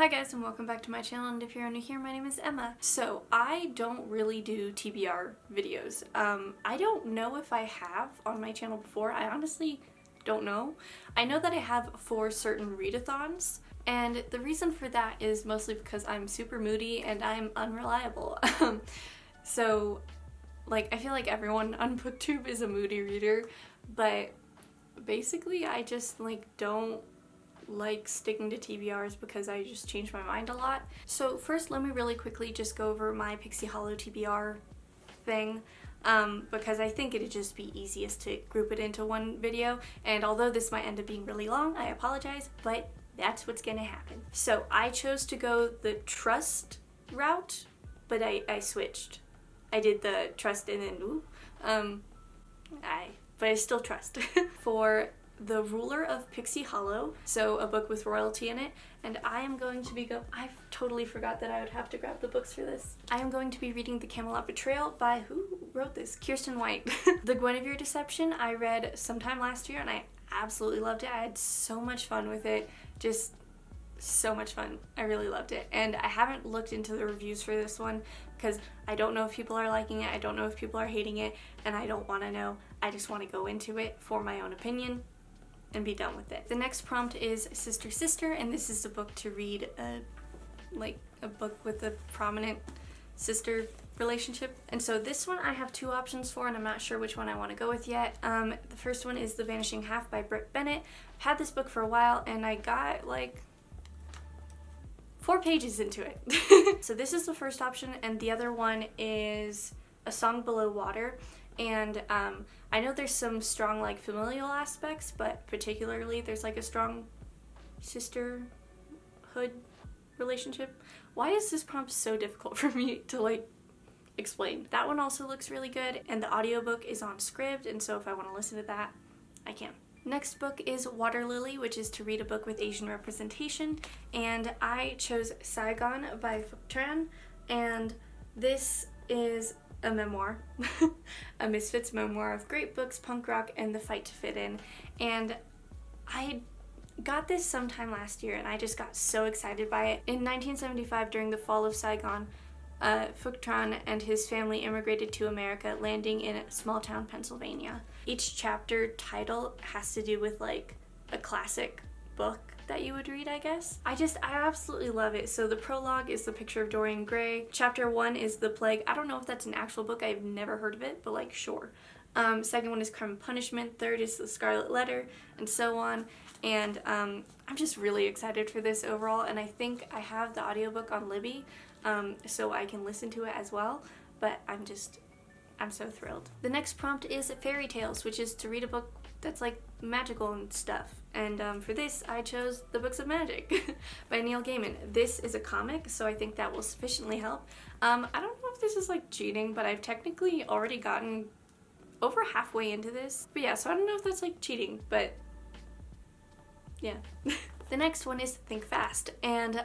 Hi guys and welcome back to my channel, and if you're new here, my name is Emma. So I don't really do TBR videos. I don't know if I have on my channel before. I honestly don't know. I know that I have for certain readathons, and the reason for that is mostly because I'm super moody and I'm unreliable. So like I feel like everyone on BookTube is a moody reader, but basically I just don't like sticking to TBRs because I just change my mind a lot. So first, let me really quickly just go over my Pixie Hollow Tbr thing, because I think it'd just be easiest to group it into one video, and although this might end up being really long, I apologize, but that's what's gonna happen. So I chose to go the trust route, but I switched. I did the trust and then but I still trust. For The Ruler of Pixie Hollow, so a book with royalty in it, and I am going to be I totally forgot that I would have to grab the books for this. I am going to be reading The Camelot Betrayal by, who wrote this? Kirsten White. The Guinevere Deception I read sometime last year and I absolutely loved it. I had so much fun with it, just so much fun. I really loved it, and I haven't looked into the reviews for this one because I don't know if people are liking it, I don't know if people are hating it, and I don't want to know. I just want to go into it for my own opinion and be done with it. The next prompt is Sister Sister, and this is a book to read a book with a prominent sister relationship. And so this one I have two options for, and I'm not sure which one I want to go with yet. The first one is The Vanishing Half by Britt Bennett. I've had this book for a while and I got like 4 pages into it. So this is the first option, and the other one is A Song Below Water. And I know there's some strong familial aspects, but particularly there's a strong sisterhood relationship. Why is this prompt so difficult for me to explain? That one also looks really good, and the audiobook is on Scribd, and so if I want to listen to that, I can. Next book is Water Lily, which is to read a book with Asian representation, and I chose Saigon by Phuc Tran, and this is a memoir, a misfits memoir of great books, punk rock, and the fight to fit in. And I got this sometime last year and I just got so excited by it. In 1975, during the fall of Saigon, Phuc Tran and his family immigrated to America, landing in small town Pennsylvania. Each chapter title has to do with a classic book that you would read, I guess. I absolutely love it. So the prologue is the picture of Dorian Gray. Chapter 1 is The Plague. I don't know if that's an actual book. I've never heard of it, but sure. Second one is Crime and Punishment. Third is The Scarlet Letter, and so on. And I'm just really excited for this overall, and I think I have the audiobook on Libby, so I can listen to it as well, but I'm so thrilled. The next prompt is Fairy Tales, which is to read a book that's magical and stuff. And for this, I chose The Books of Magic by Neil Gaiman. This is a comic, so I think that will sufficiently help. I don't know if this is cheating, but I've technically already gotten over halfway into this. But yeah, so I don't know if that's cheating, but yeah. The next one is Think Fast, and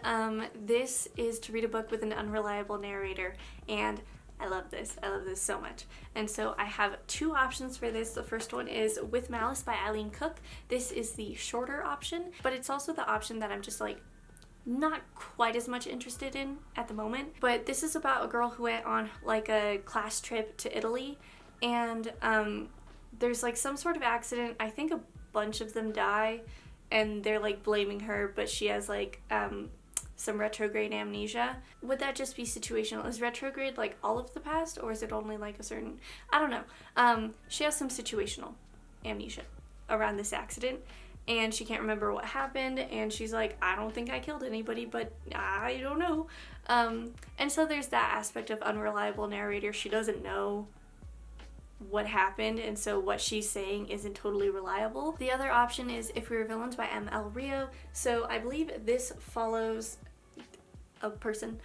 this is to read a book with an unreliable narrator, and I love this. I love this so much. And so I have two options for this. The first one is With Malice by Eileen Cook. This is the shorter option, but it's also the option that I'm just not quite as much interested in at the moment. But this is about a girl who went on a class trip to Italy, and there's some sort of accident. I think a bunch of them die, and they're blaming her, but she has some retrograde amnesia. Would that just be situational? Is retrograde all of the past, or is it only a certain, I don't know. She has some situational amnesia around this accident, and she can't remember what happened, and she's I don't think I killed anybody, but I don't know. And so there's that aspect of unreliable narrator. She doesn't know what happened, and so what she's saying isn't totally reliable. The other option is If We Were Villains by M.L. Rio. So I believe this follows a person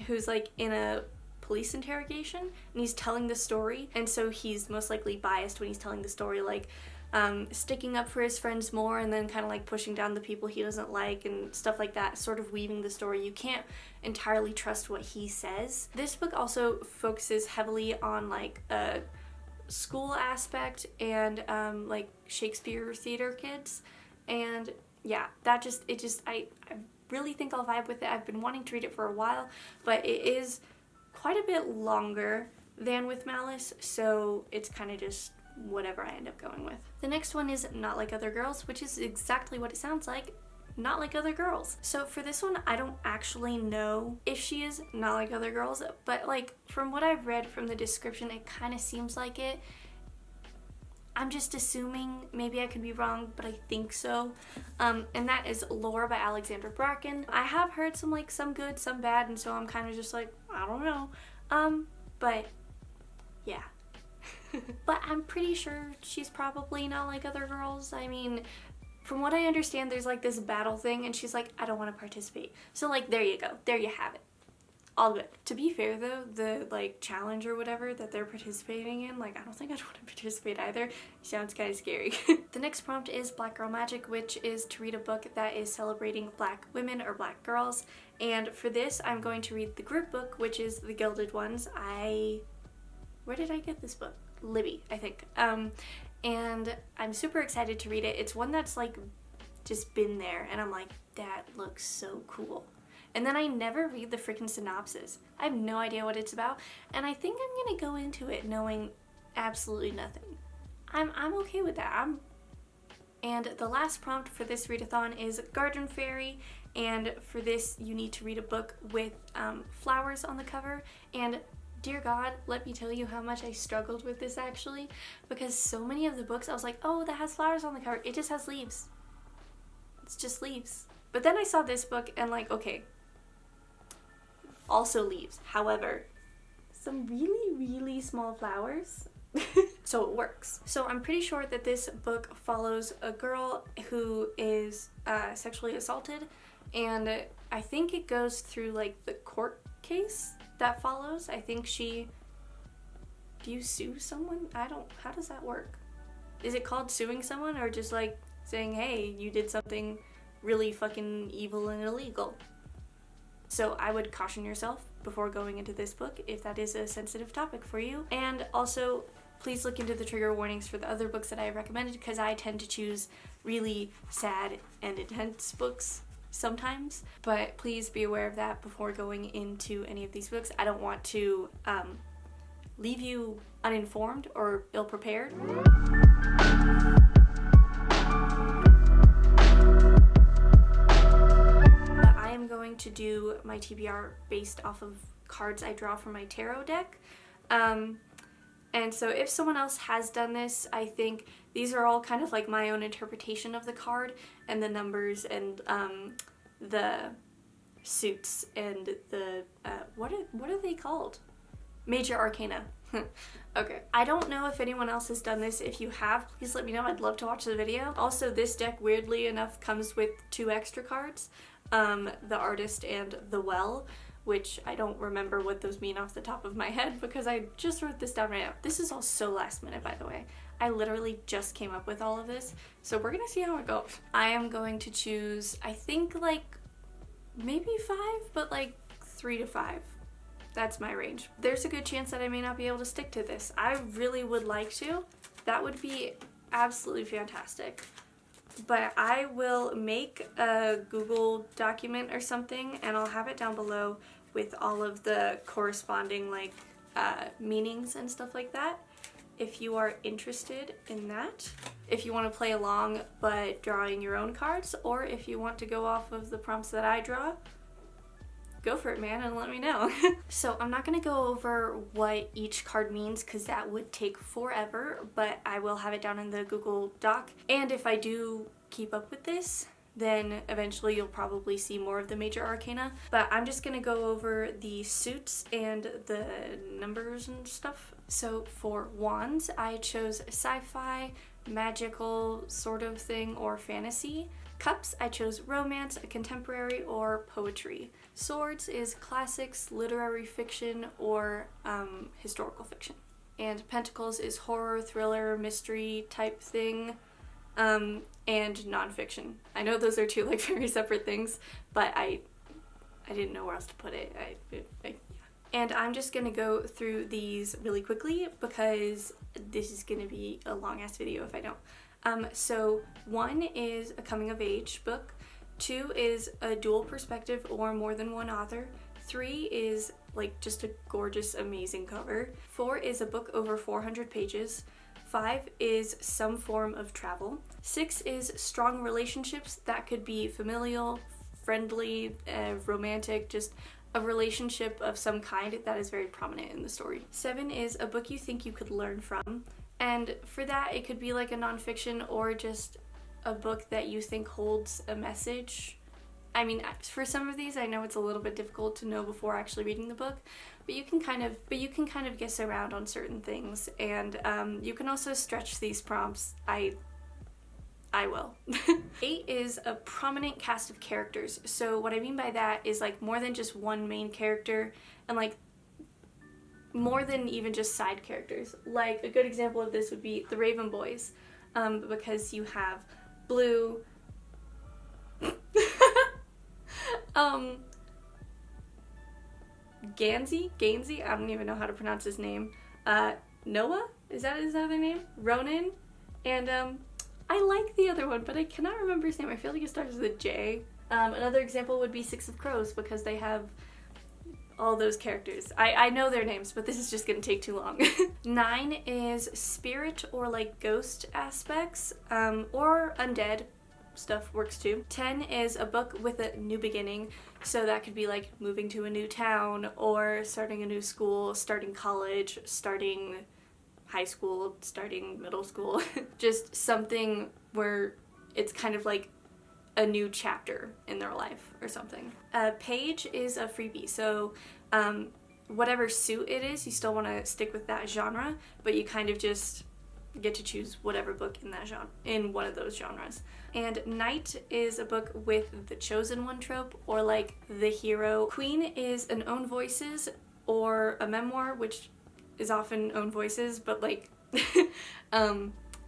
who's in a police interrogation, and he's telling the story, and so he's most likely biased when he's telling the story, sticking up for his friends more, and then kind of pushing down the people he doesn't like and stuff like that, sort of weaving the story. You can't entirely trust what he says. This book also focuses heavily on a school aspect and Shakespeare theater kids, and yeah, I really think I'll vibe with it. I've been wanting to read it for a while, but it is quite a bit longer than with Malice, so it's kind of just whatever I end up going with. The next one is Not Like Other Girls, which is exactly what it sounds like. Not like other girls. So for this one, I don't actually know if she is not like other girls, but like from what I've read from the description, it kind of seems like it. I'm just assuming, maybe I could be wrong, but I think so. And that is Lore by Alexandra Bracken. I have heard some good, some bad, and so I'm kind of just like, I don't know. But yeah. But I'm pretty sure she's probably not like other girls. I mean, from what I understand, there's like this battle thing, and she's like, I don't want to participate. So like, there you go. There you have it. All good. To be fair though, the like challenge or whatever that they're participating in, like I don't think I'd want to participate either. Sounds kind of scary. The next prompt is Black Girl Magic, which is to read a book that is celebrating Black women or Black girls. And for this, I'm going to read the group book, which is The Gilded Ones. Where did I get this book? Libby, I think. And I'm super excited to read it. It's one that's like just been there, and I'm like, that looks so cool. And then I never read the freaking synopsis. I have no idea what it's about, and I think I'm gonna go into it knowing absolutely nothing. I'm okay with that. And the last prompt for this readathon is Garden Fairy, and for this you need to read a book with flowers on the cover. And dear God, let me tell you how much I struggled with this actually, because so many of the books I was like, oh, that has flowers on the cover. It just has leaves. It's just leaves. But then I saw this book and like, okay, also leaves. However, some really, really small flowers. So it works. So I'm pretty sure that this book follows a girl who is sexually assaulted, and I think it goes through like the court case that follows. I think do you sue someone? How does that work? Is it called suing someone, or just like saying, hey, you did something really fucking evil and illegal? So I would caution yourself before going into this book if that is a sensitive topic for you. And also, please look into the trigger warnings for the other books that I recommended, because I tend to choose really sad and intense books sometimes. But please be aware of that before going into any of these books. I don't want to leave you uninformed or ill-prepared. I'm going to do my TBR based off of cards I draw from my tarot deck. And so if someone else has done this, I think these are all kind of like my own interpretation of the card and the numbers and the suits and the, what are they called? Major Arcana. Okay. I don't know if anyone else has done this. If you have, please let me know. I'd love to watch the video. Also, this deck, weirdly enough, comes with 2 extra cards. The Artist and the Well, which I don't remember what those mean off the top of my head because I just wrote this down right now. This is all so last minute, by the way. I literally just came up with all of this, so we're gonna see how it goes. I am going to choose, I think, like, maybe 5, but like 3 to 5. That's my range. There's a good chance that I may not be able to stick to this. I really would like to. That would be absolutely fantastic. But I will make a Google document or something, and I'll have it down below with all of the corresponding like meanings and stuff like that, if you are interested in that. If you want to play along but drawing your own cards, or if you want to go off of the prompts that I draw, go for it, man, and let me know. So I'm not going to go over what each card means because that would take forever, but I will have it down in the Google Doc. And if I do keep up with this, then eventually you'll probably see more of the Major Arcana. But I'm just going to go over the suits and the numbers and stuff. So for wands, I chose sci-fi, magical sort of thing, or fantasy. Cups, I chose romance, a contemporary, or poetry. Swords is classics, literary fiction, or historical fiction. And Pentacles is horror, thriller, mystery type thing, and nonfiction. I know those are 2 like very separate things, but I didn't know where else to put it. And I'm just gonna go through these really quickly because this is gonna be a long ass video if I don't. So 1 is a coming of age book, 2 is a dual perspective or more than one author. 3 is like just a gorgeous, amazing cover. 4 is a book over 400 pages. 5 is some form of travel. 6 is strong relationships. That could be familial, friendly, romantic, just a relationship of some kind that is very prominent in the story. 7 is a book you think you could learn from. And for that, it could be like a nonfiction or just a book that you think holds a message. I mean, for some of these, I know it's a little bit difficult to know before actually reading the book, but you can kind of guess around on certain things, and you can also stretch these prompts. I will. 8 is a prominent cast of characters. So what I mean by that is like more than just one main character, and like more than even just side characters. Like a good example of this would be the Raven Boys, because you have Blue, Gansey, I don't even know how to pronounce his name, Noah, is that his other name? Ronan, and I like the other one, but I cannot remember his name. I feel like it starts with a J. Another example would be Six of Crows, because they have all those characters. I know their names, but this is just gonna take too long. 9 is spirit or like ghost aspects, or undead stuff works too. 10 is a book with a new beginning, so that could be like moving to a new town, or starting a new school, starting college, starting high school, starting middle school. Just something where it's kind of like a new chapter in their life or something. Page is a freebie, so whatever suit it is, you still want to stick with that genre, but you kind of just get to choose whatever book in that genre, in one of those genres. And Knight is a book with the chosen one trope, or like the hero. Queen is an own voices or a memoir, which is often own voices, but like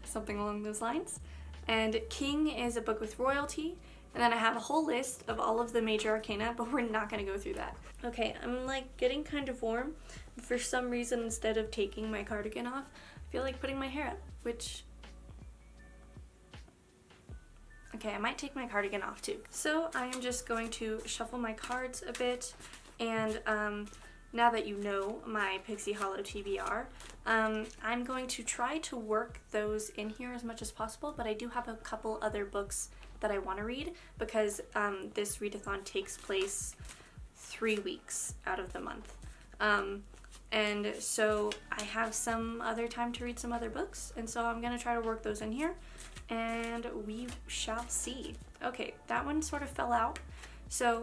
something along those lines. And King is a book with royalty. And then I have a whole list of all of the major arcana, but we're not going to go through that. Okay, I'm like getting kind of warm. For some reason, instead of taking my cardigan off, I feel like putting my hair up, which... Okay, I might take my cardigan off too. So I am just going to shuffle my cards a bit, and now that you know my Pixie Hollow Tbr, I'm going to try to work those in here as much as possible, but I do have a couple other books that I want to read, because this readathon takes place 3 weeks out of the month. And so I have some other time to read some other books, and so I'm going to try to work those in here, and we shall see. Okay, that one sort of fell out, so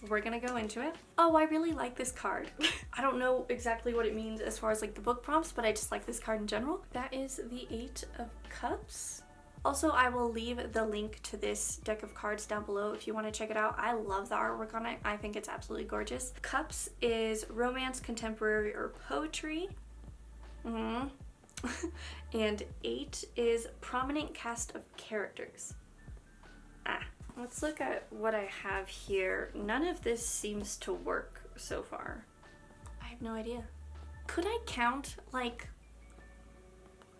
we're gonna go into it. Oh, I really like this card. I don't know exactly what it means as far as like the book prompts, but I just like this card in general. That is the 8 of Cups. Also, I will leave the link to this deck of cards down below if you want to check it out. I love the artwork on it. I think it's absolutely gorgeous. Cups is romance, contemporary, or poetry. And 8 is prominent cast of characters. Let's look at what I have here. None of this seems to work so far. I have no idea. Could I count like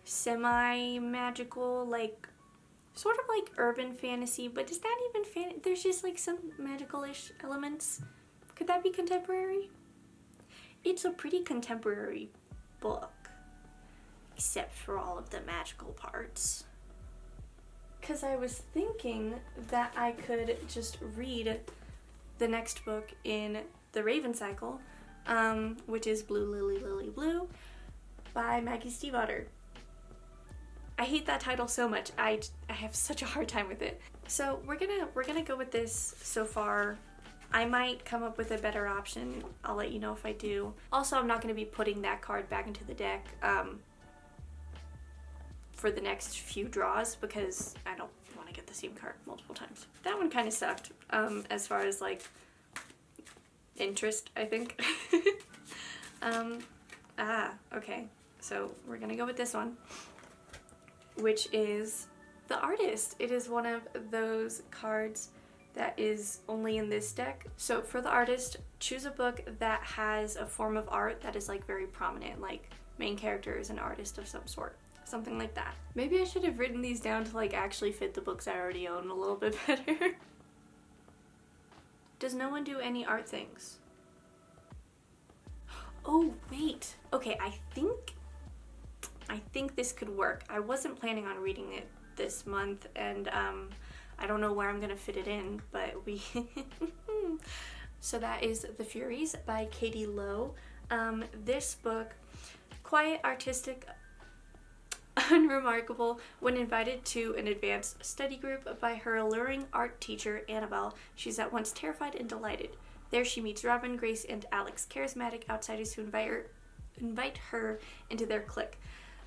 semi-magical, like sort of like urban fantasy, but is that even there's just like some magical-ish elements. Could that be contemporary? It's a pretty contemporary book, except for all of the magical parts. Because I was thinking that I could just read the next book in the Raven Cycle, which is Blue Lily Lily Blue by Maggie Stiefvater. I hate that title so much. I have such a hard time with it. So we're gonna go with this so far. I might come up with a better option. I'll let you know if I do. Also, I'm not gonna be putting that card back into the deck for the next few draws, because I don't want to get the same card multiple times. That one kind of sucked as far as like interest, I think. Okay, so we're gonna go with this one, which is The Artist. It is one of those cards that is only in this deck. So for The Artist, choose a book that has a form of art that is like very prominent, like main character is an artist of some sort. Something like that. Maybe I should have written these down to like actually fit the books I already own a little bit better. Does no one do any art things? Oh, wait. Okay, I think this could work. I wasn't planning on reading it this month, and I don't know where I'm gonna fit it in, but we... So that is The Furies by Katie Lowe. This book, quiet, artistic, unremarkable. When invited to an advanced study group by her alluring art teacher, Annabelle, she's at once terrified and delighted. There she meets Robin, Grace, and Alex, charismatic outsiders who invite her into their clique.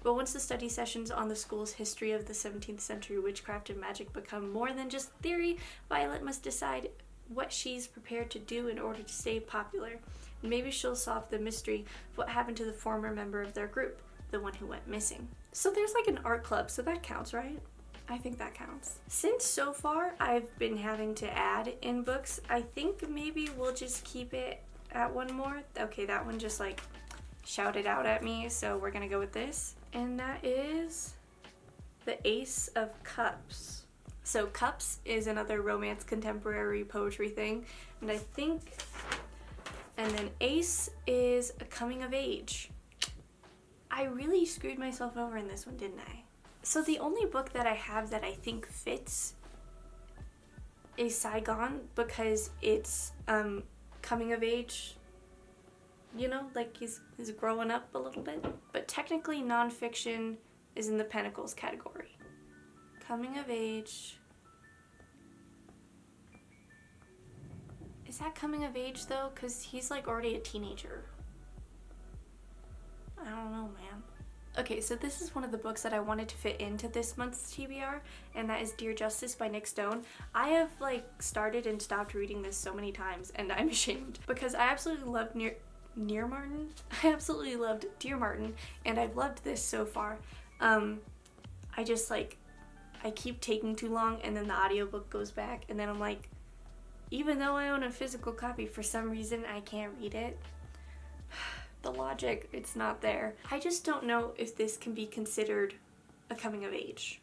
But once the study sessions on the school's history of the 17th century witchcraft and magic become more than just theory, Violet must decide what she's prepared to do in order to stay popular. And maybe she'll solve the mystery of what happened to the former member of their group, the one who went missing. So there's like an art club, so that counts, right? I think that counts. Since so far I've been having to add in books, I think maybe we'll just keep it at one more. Okay, that one just like shouted out at me, so we're gonna go with this. And that is The Ace of Cups. So Cups is another romance contemporary poetry thing, and then Ace is a coming of age. I really screwed myself over in this one, didn't I? So the only book that I have that I think fits is Saigon, because it's coming of age, you know, like he's growing up a little bit. But technically nonfiction is in the Pentacles category. Coming of age. Is that coming of age though? Because he's like already a teenager. I don't know, man. Okay, so this is one of the books that I wanted to fit into this month's TBR, and that is Dear Justice by Nick Stone. I have like started and stopped reading this so many times, and I'm ashamed because I absolutely loved Dear Martin, and I've loved this so far. I just like, I keep taking too long, and then the audiobook goes back, and then I'm like, even though I own a physical copy, for some reason I can't read it. The logic, it's not there. I just don't know if this can be considered a coming of age.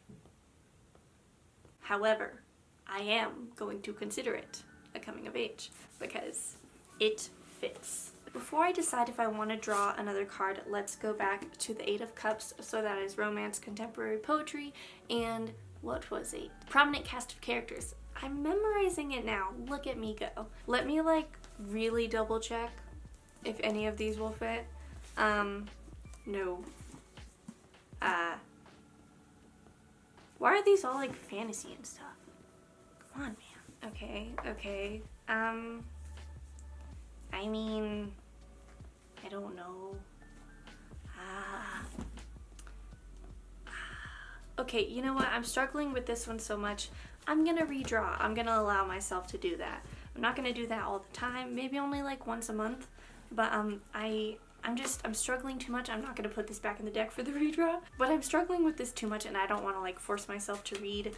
However, I am going to consider it a coming of age because it fits. Before I decide if I want to draw another card, let's go back to the Eight of Cups. So that is romance, contemporary poetry, and what was it? Prominent cast of characters. I'm memorizing it now. Look at me go. Let me like really double check if any of these will fit. No. Why are these all like fantasy and stuff? Come on, man. Okay. I mean, I don't know. Okay, you know what? I'm struggling with this one so much. I'm gonna redraw. I'm gonna allow myself to do that. I'm not gonna do that all the time. Maybe only like once a month. But I'm struggling too much. I'm not gonna put this back in the deck for the redraw. But I'm struggling with this too much, and I don't want to like force myself to read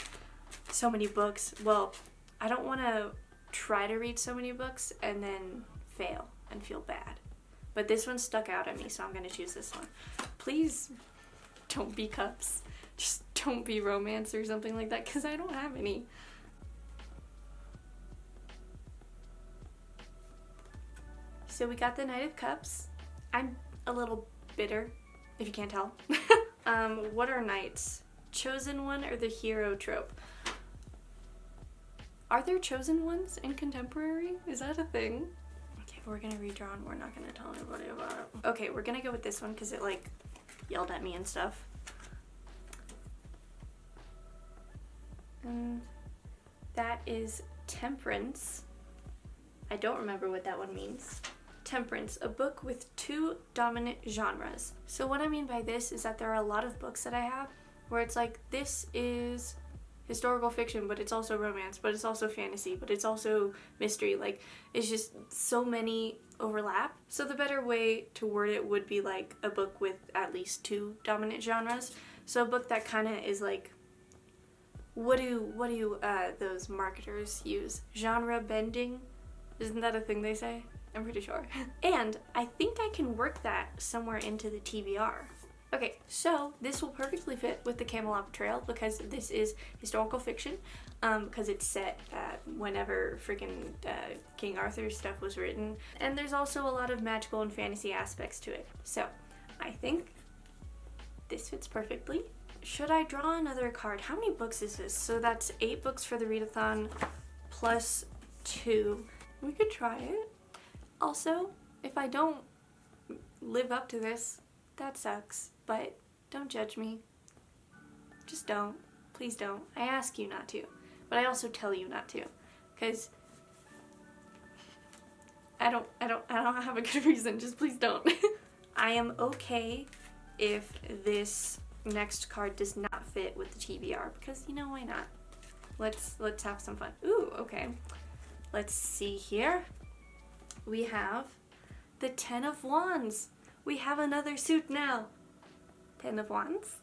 so many books. Well, I don't want to try to read so many books and then fail and feel bad. But this one stuck out at me, so I'm gonna choose this one. Please don't be Cups. Just don't be romance or something like that, because I don't have any. So we got the Knight of Cups. I'm a little bitter, if you can't tell. What are knights? Chosen one or the hero trope? Are there chosen ones in contemporary? Is that a thing? Okay, we're gonna redraw and we're not gonna tell anybody about it. Okay, we're gonna go with this one because it like yelled at me and stuff. And that is Temperance. I don't remember what that one means. Temperance, a book with two dominant genres. So what I mean by this is that there are a lot of books that I have where it's like, this is historical fiction, but it's also romance, but it's also fantasy, but it's also mystery. Like, it's just so many overlap. So the better way to word it would be like a book with at least two dominant genres. So a book that kind of is like, what do those marketers use? Genre bending? Isn't that a thing they say? I'm pretty sure. And I think I can work that somewhere into the TBR. Okay, so this will perfectly fit with the Camelot Betrayal because this is historical fiction, because it's set whenever freaking King Arthur's stuff was written, and there's also a lot of magical and fantasy aspects to it. So I think this fits perfectly. Should I draw another card? How many books is this? So that's 8 books for the readathon plus 2. We could try it. Also, if I don't live up to this, that sucks, but don't judge me. Just don't. Please don't. I ask you not to, but I also tell you not to, because I don't have a good reason. Just please don't. I am okay if this next card does not fit with the TBR, because you know, why not? Let's have some fun. Ooh, okay. Let's see here. We have the 10 of Wands. We have another suit now. 10 of Wands.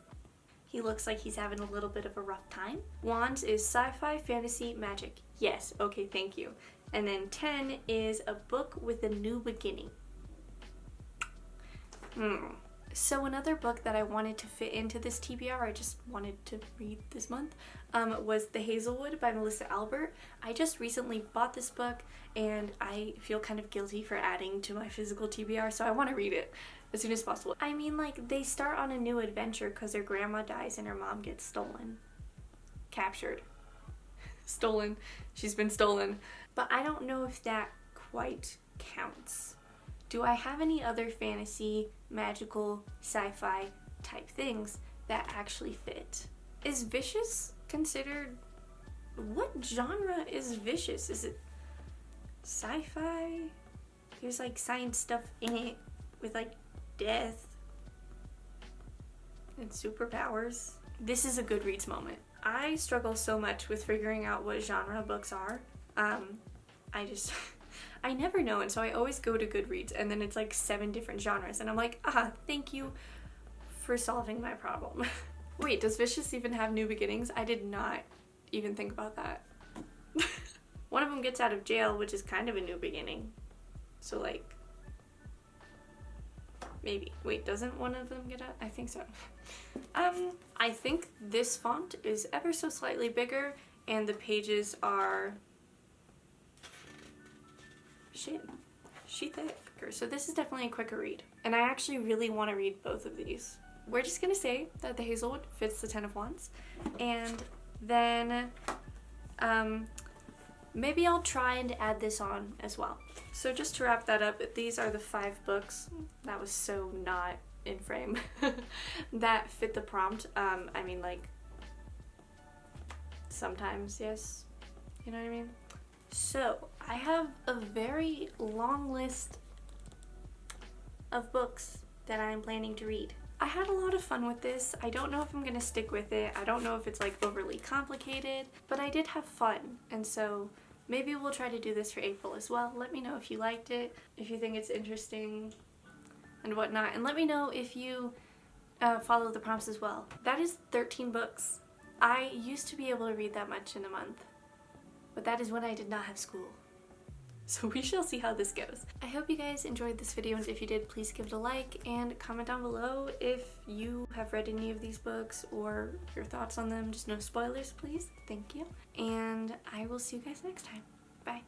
He looks like he's having a little bit of a rough time. Wands is sci-fi, fantasy, magic. Yes, okay, thank you. And then 10 is a book with a new beginning. So another book that I wanted to fit into this TBR, I just wanted to read this month, was The Hazelwood by Melissa Albert. I just recently bought this book and I feel kind of guilty for adding to my physical TBR, so I want to read it as soon as possible. I mean, like, they start on a new adventure because their grandma dies and her mom gets stolen. Captured. Stolen. She's been stolen. But I don't know if that quite counts. Do I have any other fantasy, magical, sci-fi type things that actually fit? Is vicious considered... What genre is vicious? Is it sci-fi? There's like science stuff in it with like death and superpowers. This is a Goodreads moment. I struggle so much with figuring out what genre books are. I never know, and so I always go to Goodreads and then it's like 7 different genres and I'm like, thank you for solving my problem. Wait, does Vicious even have new beginnings? I did not even think about that. One of them gets out of jail, which is kind of a new beginning. So like, maybe. Wait, doesn't one of them get out? I think so. I think this font is ever so slightly bigger and the pages are... she thicker. So this is definitely a quicker read. And I actually really want to read both of these. We're just gonna say that the Hazelwood fits the 10 of Wands. And then maybe I'll try and add this on as well. So just to wrap that up, these are the 5 books. That was so not in frame. That fit the prompt. I mean, like, sometimes, yes. You know what I mean? So, I have a very long list of books that I'm planning to read. I had a lot of fun with this. I don't know if I'm gonna stick with it. I don't know if it's like overly complicated, but I did have fun. And so maybe we'll try to do this for April as well. Let me know if you liked it, if you think it's interesting and whatnot. And let me know if you follow the prompts as well. That is 13 books. I used to be able to read that much in a month. But that is when I did not have school. So we shall see how this goes. I hope you guys enjoyed this video, and if you did, please give it a like and comment down below if you have read any of these books or your thoughts on them. Just no spoilers, please. Thank you. And I will see you guys next time. Bye.